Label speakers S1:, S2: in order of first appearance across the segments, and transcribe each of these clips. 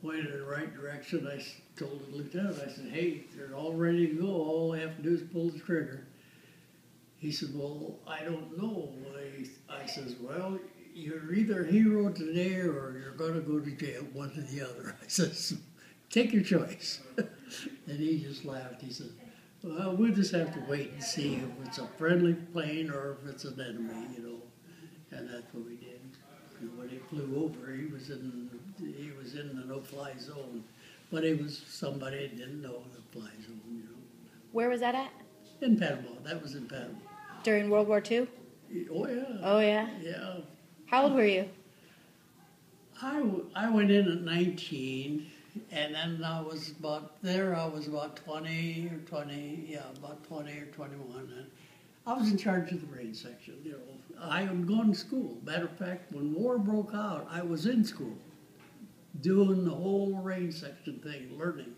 S1: pointed in the right direction. I told the lieutenant, I said, hey, they're all ready to go. All I have to do is pull the trigger. He said, well, I don't know. I says, well, you're either a hero today or you're going to go to jail, one or the other. I says, take your choice. And he just laughed. He said, well, we'll just have to wait and see if it's a friendly plane or if it's an enemy, you know. And that's what we did. And when he flew over, he was in the no-fly zone. But he was somebody that didn't know the fly zone, you know.
S2: Where was that at?
S1: In Panama. That was in Panama.
S2: During World War II?
S1: Oh, yeah.
S2: Oh, yeah?
S1: Yeah.
S2: How old were you?
S1: I went in at 19, and then I was about 20 or 20, about 20 or 21. And I was in charge of the range section, you know. I had gone to school. Matter of fact, when war broke out, I was in school, doing the whole range section thing, learning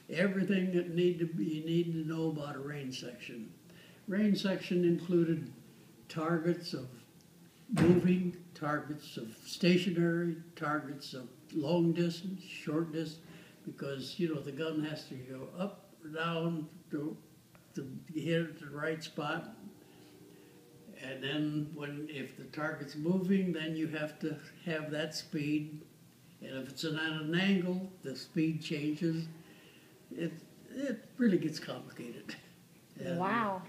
S1: everything that you need to know about a range section. Range section included targets of moving, targets of stationary, targets of long distance, short distance, because, you know, the gun has to go up or down to hit it at the right spot. And then if the target's moving, then you have to have that speed. And if it's at an angle, the speed changes. It really gets complicated. And,
S2: wow.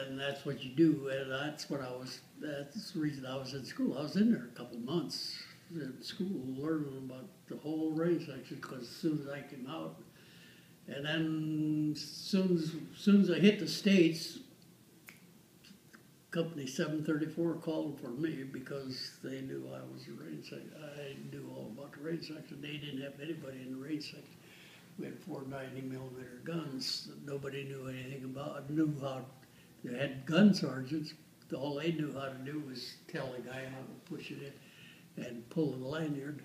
S1: And that's what you do, and that's the reason I was in school. I was in there a couple months in school learning about the whole range section, because as soon as I came out, and then as soon as I hit the States, Company 734 called for me because they knew I was a range section. I knew all about the range section. They didn't have anybody in the range section. We had 490 millimeter guns that nobody knew anything about. They had gun sergeants. All they knew how to do was tell the guy how to push it in and pull the lanyard.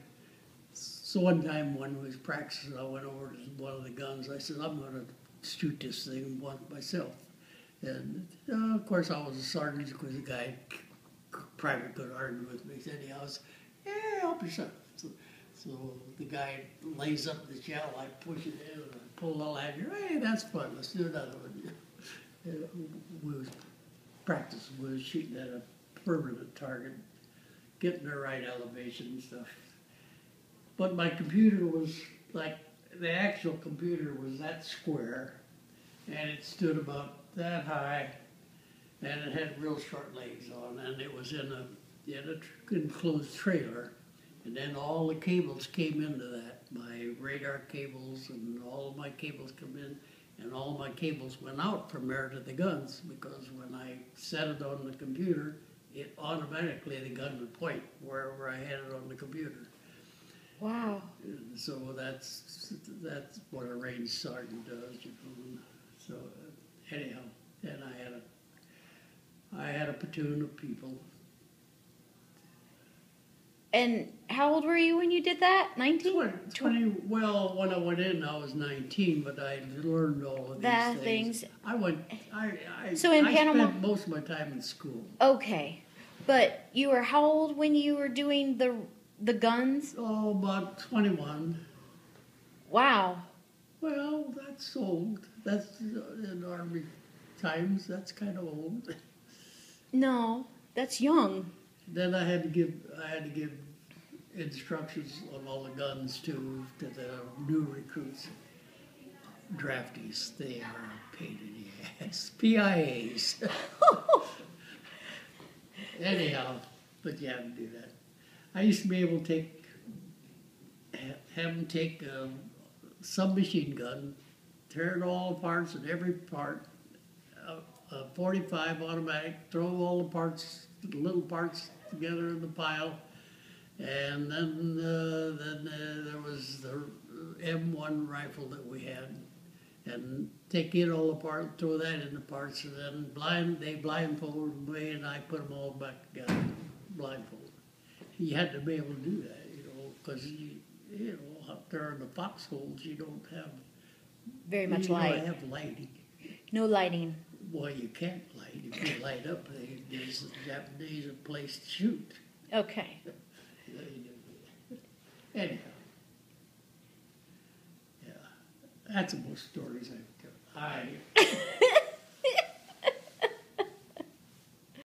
S1: So one time when we was practicing, I went over to one of the guns. I said, I'm going to shoot this thing once myself. And of course I was a sergeant because the guy, private, could argue with me. He said, yeah, help yourself. So the guy lays up the shell, I push it in and I pull the lanyard. Hey, that's fun, let's do another one. We was practicing, we was shooting at a permanent target, getting the right elevation and stuff. But my computer was like, the actual computer was that square, and it stood about that high, and it had real short legs on, and it was in an enclosed trailer. And then all the cables came into that, my radar cables, and all of my cables come in. And all my cables went out from there to the guns, because when I set it on the computer, it automatically, the gun would point wherever I had it on the computer.
S2: Wow.
S1: So that's what a range sergeant does, you know. So anyhow, and I had a platoon of people.
S2: And how old were you when you did that? 19?
S1: 20. Well, when I went in, I was 19, but I learned all of these things.
S2: So in Panama,
S1: spent most of my time in school.
S2: Okay, but you were how old when you were doing the guns?
S1: Oh, about 21.
S2: Wow.
S1: Well, that's old. That's in Army times. That's kind of old.
S2: No, that's young.
S1: Then I had to give instructions on all the guns to the new recruits, draftees. They are a pain in the ass. PIAs. Anyhow, but you have to do that. I used to be able to have them take a submachine gun, tear it all apart in every part, a 45 automatic, throw all the parts, the little parts together in the pile, and then there was the M1 rifle that we had, and take it all apart, throw that in the parts, and then they blindfolded me, and I put them all back together, blindfolded. You had to be able to do that, you know, because you know, up there in the foxholes, you don't have
S2: very much light.
S1: You don't have lighting.
S2: No lighting.
S1: Well, you can't light. If you light up, it gives the Japanese a place to shoot.
S2: Okay.
S1: Anyhow, That's the most stories I've got.